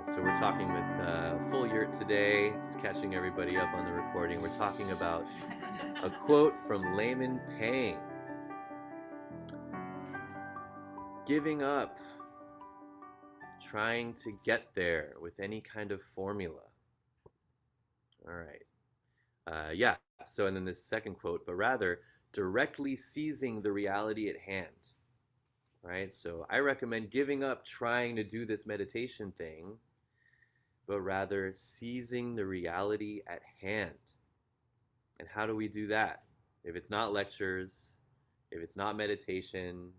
So we're talking with Full Yurt today, just catching everybody up on the recording. We're talking about a quote from Layman Pang. Giving up, trying to get there with any kind of formula. All right. Yeah, so and then this second quote, but rather directly seizing the reality at hand. Right? So I recommend giving up trying to do this meditation thing, but rather seizing the reality at hand. And how do we do that? If it's not lectures, if it's not meditation,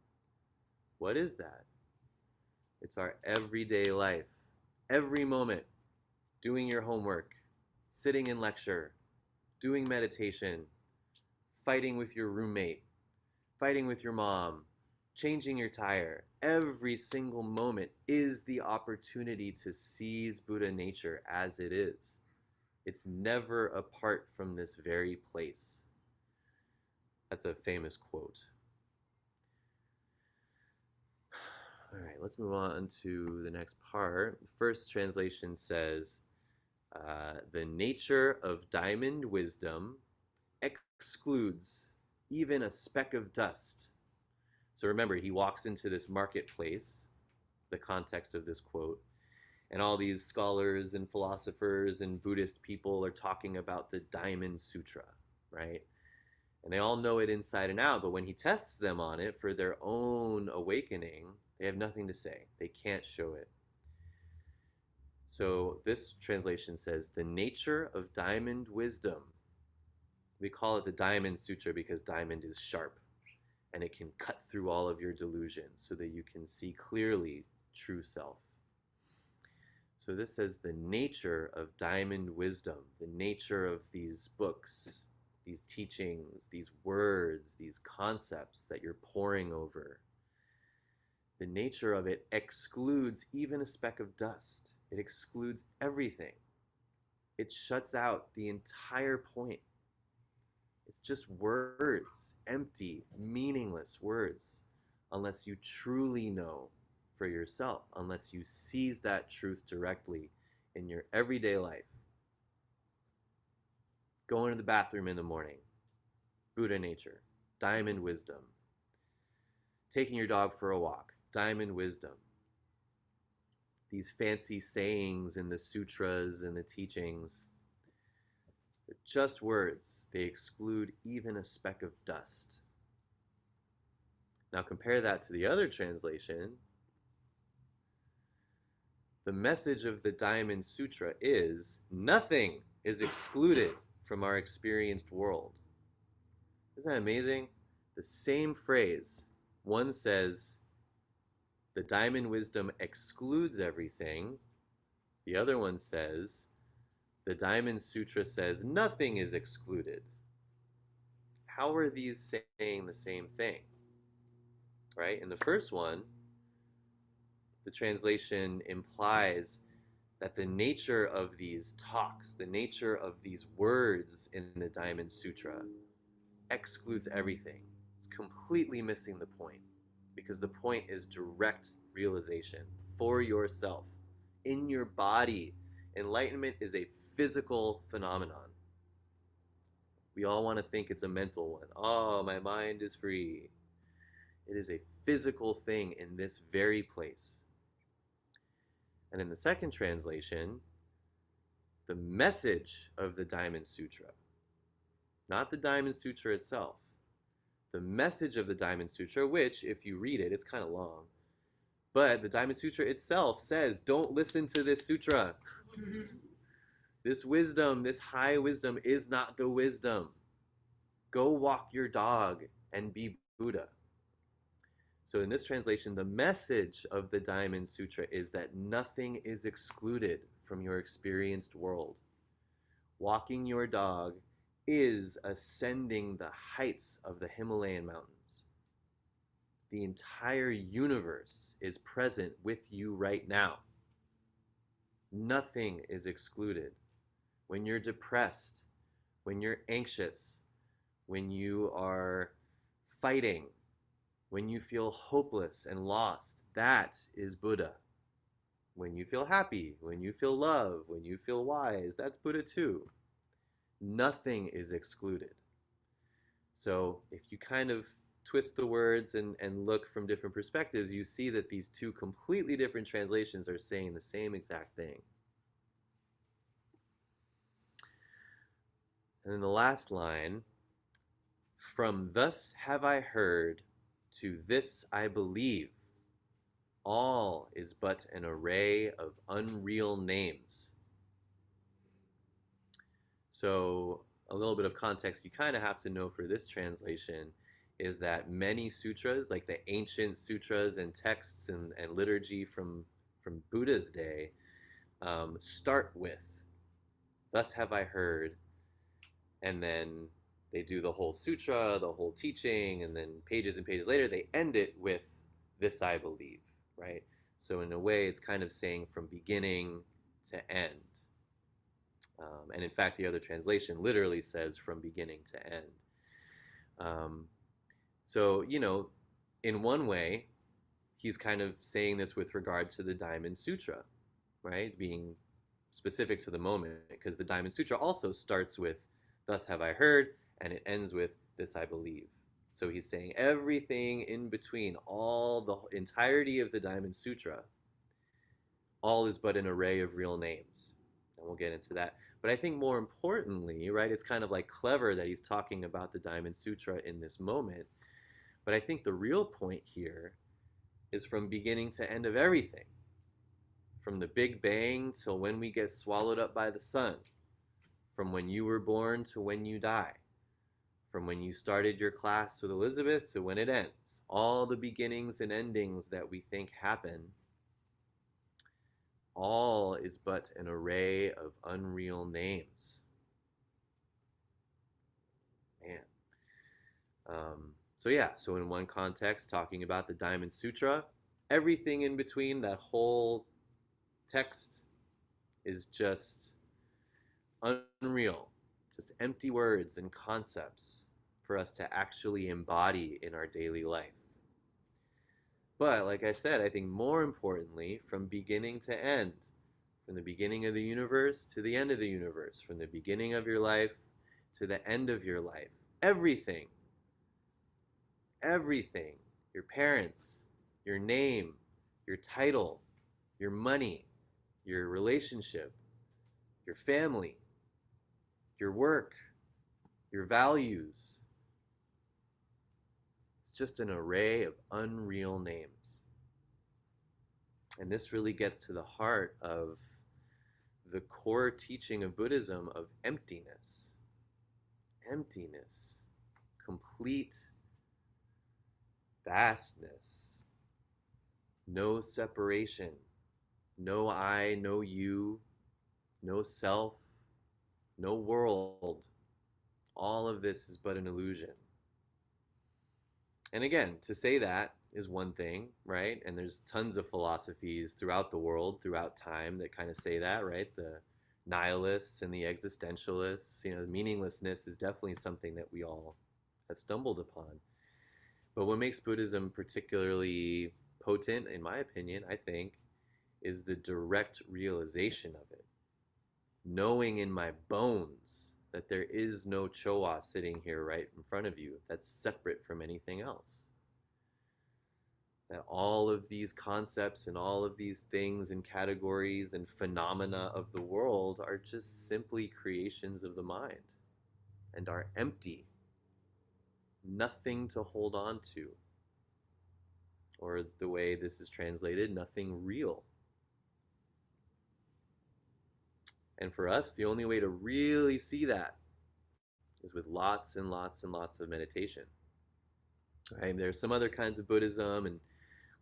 what is that? It's our everyday life. Every moment, doing your homework, sitting in lecture, doing meditation, fighting with your roommate, fighting with your mom, changing your tire. Every single moment is the opportunity to seize Buddha nature as it is. It's never apart from this very place. That's a famous quote. All right, let's move on to the next part. The first translation says, the nature of diamond wisdom excludes even a speck of dust. So remember, he walks into this marketplace, the context of this quote, and all these scholars and philosophers and Buddhist people are talking about the Diamond Sutra, right? And they all know it inside and out, but when he tests them on it for their own awakening, they have nothing to say. They can't show it. So this translation says, the nature of diamond wisdom. We call it the Diamond Sutra because diamond is sharp and it can cut through all of your delusions so that you can see clearly true self. So this says the nature of diamond wisdom, the nature of these books, these teachings, these words, these concepts that you're poring over. The nature of it excludes even a speck of dust. It excludes everything. It shuts out the entire point. It's just words, empty, meaningless words, unless you truly know for yourself, unless you seize that truth directly in your everyday life. Going to the bathroom in the morning, Buddha nature, diamond wisdom. Taking your dog for a walk, diamond wisdom. These fancy sayings in the sutras and the teachings, they're just words. They exclude even a speck of dust. Now compare that to the other translation. The message of the Diamond Sutra is nothing is excluded from our experienced world. Isn't that amazing? The same phrase. One says the Diamond Wisdom excludes everything. The other one says the Diamond Sutra says nothing is excluded. How are these saying the same thing? Right? In the first one, the translation implies that the nature of these talks, the nature of these words in the Diamond Sutra excludes everything. It's completely missing the point because the point is direct realization for yourself, in your body. Enlightenment is a physical phenomenon. We all want to think it's a mental one. Oh, my mind is free. It is a physical thing in this very place. And in the second translation, the message of the Diamond Sutra, not the Diamond Sutra itself, the message of the Diamond Sutra, which, if you read it, it's kind of long, but the Diamond Sutra itself says, don't listen to this sutra. This wisdom, this high wisdom, is not the wisdom. Go walk your dog and be Buddha. So in this translation, the message of the Diamond Sutra is that nothing is excluded from your experienced world. Walking your dog is ascending the heights of the Himalayan mountains. The entire universe is present with you right now. Nothing is excluded. When you're depressed, when you're anxious, when you are fighting, when you feel hopeless and lost, that is Buddha. When you feel happy, when you feel love, when you feel wise, that's Buddha too. Nothing is excluded. So if you kind of twist the words and look from different perspectives, you see that these two completely different translations are saying the same exact thing. And then the last line, from thus have I heard, to this I believe, all is but an array of unreal names. So a little bit of context you kind of have to know for this translation is that many sutras, like the ancient sutras and texts and liturgy from Buddha's day, start with, thus have I heard, and then they do the whole sutra, the whole teaching, and then pages and pages later, they end it with, this I believe, right? So in a way, it's kind of saying from beginning to end. And in fact, the other translation literally says from beginning to end. Um, so, in one way, he's kind of saying this with regard to the Diamond Sutra, right? Being specific to the moment, because the Diamond Sutra also starts with, thus have I heard, and it ends with, this I believe. So he's saying everything in between, all the entirety of the Diamond Sutra, all is but an array of real names. And we'll get into that. But I think more importantly, right, it's kind of like clever that he's talking about the Diamond Sutra in this moment. But I think the real point here is from beginning to end of everything. From the Big Bang till when we get swallowed up by the sun. From when you were born to when you die. From when you started your class with Elizabeth to when it ends. All the beginnings and endings that we think happen, all is but an array of unreal names. Man. So in one context, talking about the Diamond Sutra, everything in between that whole text is just unreal, just empty words and concepts for us to actually embody in our daily life. But like I said, I think more importantly, from beginning to end, from the beginning of the universe to the end of the universe, from the beginning of your life to the end of your life, everything, your parents, your name, your title, your money, your relationship, your family, your work, your values. It's just an array of unreal names. And this really gets to the heart of the core teaching of Buddhism of emptiness. Emptiness. Complete vastness. No separation. No I, no you, no self, no world. All of this is but an illusion. And again, to say that is one thing, right? And there's tons of philosophies throughout the world, throughout time, that kind of say that, right? The nihilists and the existentialists, the meaninglessness is definitely something that we all have stumbled upon. But what makes Buddhism particularly potent, in my opinion, I think, is the direct realization of it. Knowing in my bones that there is no Chowa sitting here right in front of you that's separate from anything else. That all of these concepts and all of these things and categories and phenomena of the world are just simply creations of the mind and are empty. Nothing to hold on to. Or the way this is translated, nothing real. And for us, the only way to really see that is with lots and lots and lots of meditation. Right? There's some other kinds of Buddhism and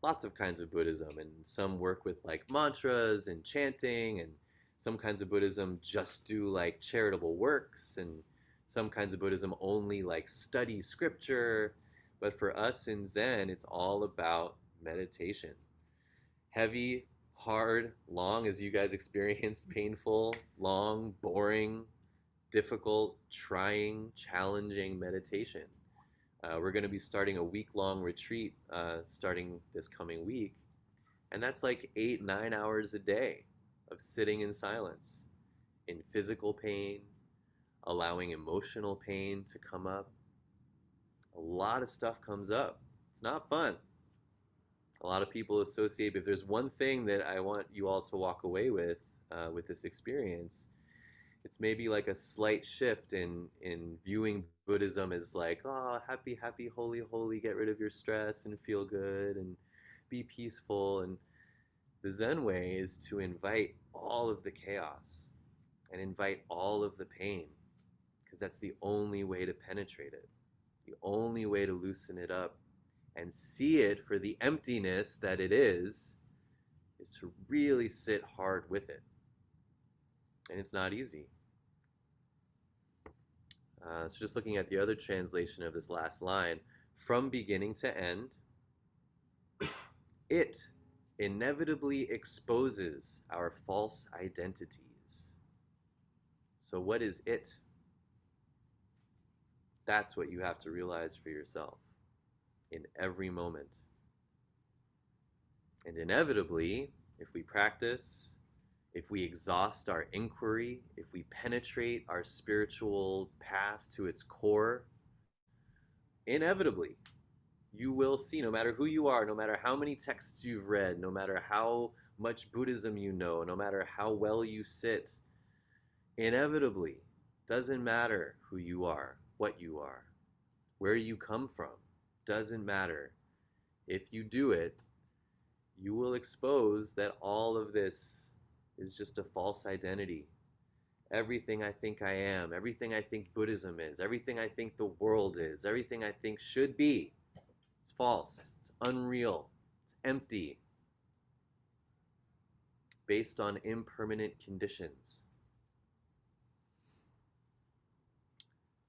lots of kinds of Buddhism, and some work with like mantras and chanting, and some kinds of Buddhism just do like charitable works, and some kinds of Buddhism only like study scripture. But for us in Zen, it's all about meditation. Heavy, hard, long, as you guys experienced, painful, long, boring, difficult, trying, challenging meditation. We're going to be starting a week-long retreat starting this coming week. And that's like 8, 9 hours a day of sitting in silence, in physical pain, allowing emotional pain to come up. A lot of stuff comes up. It's not fun. A lot of people associate, if there's one thing that I want you all to walk away with this experience, it's maybe like a slight shift in viewing Buddhism as like, oh, happy, happy, holy, holy, get rid of your stress and feel good and be peaceful. And the Zen way is to invite all of the chaos and invite all of the pain, because that's the only way to penetrate it, the only way to loosen it up and see it for the emptiness that it is to really sit hard with it. And it's not easy. So just looking at the other translation of this last line, from beginning to end, it inevitably exposes our false identities. So what is it? That's what you have to realize for yourself in every moment. And inevitably, if we practice, if we exhaust our inquiry, if we penetrate our spiritual path to its core, inevitably, you will see, no matter who you are, no matter how many texts you've read, no matter how much Buddhism you know, no matter how well you sit, inevitably, doesn't matter who you are, what you are, where you come from, doesn't matter. If you do it, you will expose that all of this is just a false identity. Everything I think I am, everything I think Buddhism is, everything I think the world is, everything I think should be, it's false. It's unreal. It's empty. Based on impermanent conditions.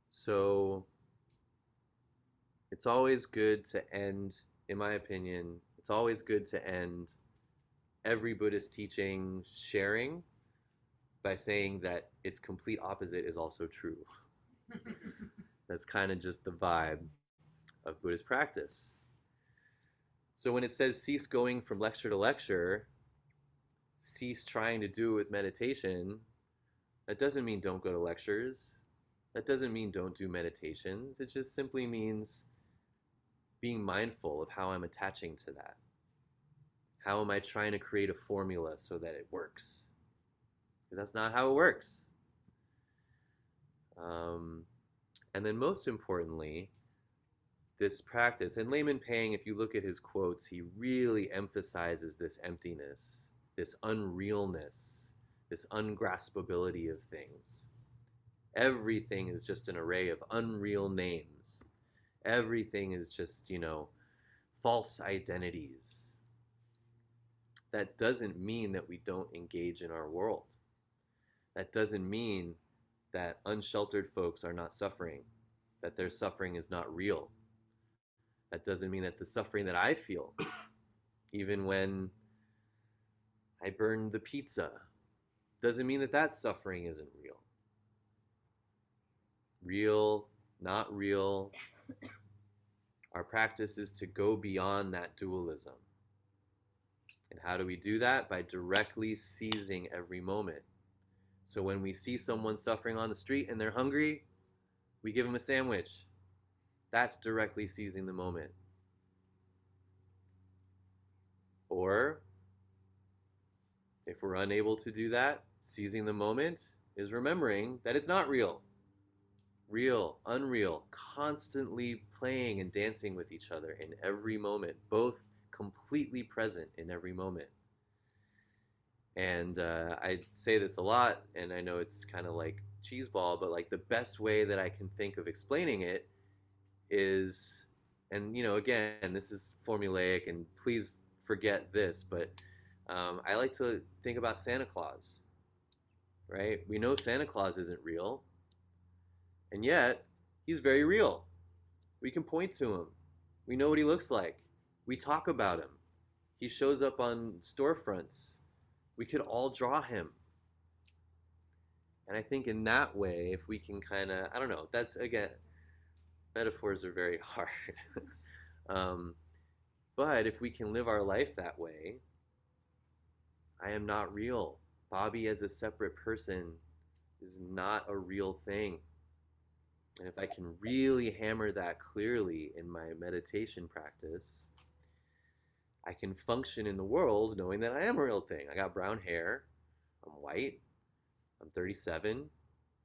So it's always good to end, in my opinion, it's always good to end every Buddhist teaching sharing by saying that its complete opposite is also true. That's kind of just the vibe of Buddhist practice. So when it says cease going from lecture to lecture, cease trying to do it with meditation, that doesn't mean don't go to lectures. That doesn't mean don't do meditations. It just simply means being mindful of how I'm attaching to that. How am I trying to create a formula so that it works? Because that's not how it works. And then most importantly, this practice, and Layman Pang, if you look at his quotes, he really emphasizes this emptiness, this unrealness, this ungraspability of things. Everything is just an array of unreal names. Everything is just, false identities. That doesn't mean that we don't engage in our world. That doesn't mean that unsheltered folks are not suffering, that their suffering is not real. That doesn't mean that the suffering that I feel, even when I burn the pizza, doesn't mean that that suffering isn't real. Real, not real. Our practice is to go beyond that dualism. And how do we do that? By directly seizing every moment. So when we see someone suffering on the street and they're hungry, we give them a sandwich. That's directly seizing the moment. Or if we're unable to do that, seizing the moment is remembering that it's not real. Real, unreal, constantly playing and dancing with each other in every moment, both completely present in every moment. And I say this a lot, and I know it's kind of like cheeseball, but like the best way that I can think of explaining it is, and again, this is formulaic, and please forget this, but I like to think about Santa Claus, right? We know Santa Claus isn't real, and yet he's very real. We can point to him. We know what he looks like. We talk about him. He shows up on storefronts. We could all draw him. And I think in that way, if we can kind of, I don't know, that's, again, metaphors are very hard. But if we can live our life that way, I am not real. Bobby as a separate person is not a real thing. And if I can really hammer that clearly in my meditation practice, I can function in the world knowing that I am a real thing. I got brown hair, I'm white, I'm 37,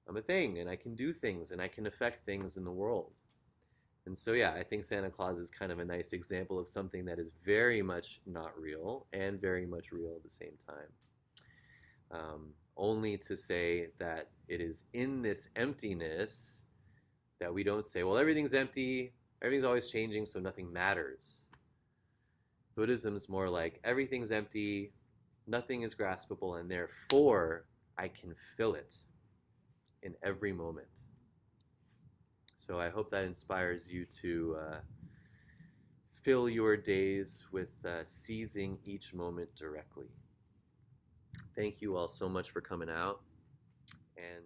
I'm a thing, and I can do things and I can affect things in the world. And so, yeah, I think Santa Claus is kind of a nice example of something that is very much not real and very much real at the same time. Only to say that it is in this emptiness that we don't say, well, everything's empty, everything's always changing, so nothing matters. Buddhism's more like everything's empty, nothing is graspable, and therefore I can feel it in every moment. So I hope that inspires you to fill your days with seizing each moment directly. Thank you all so much for coming out. And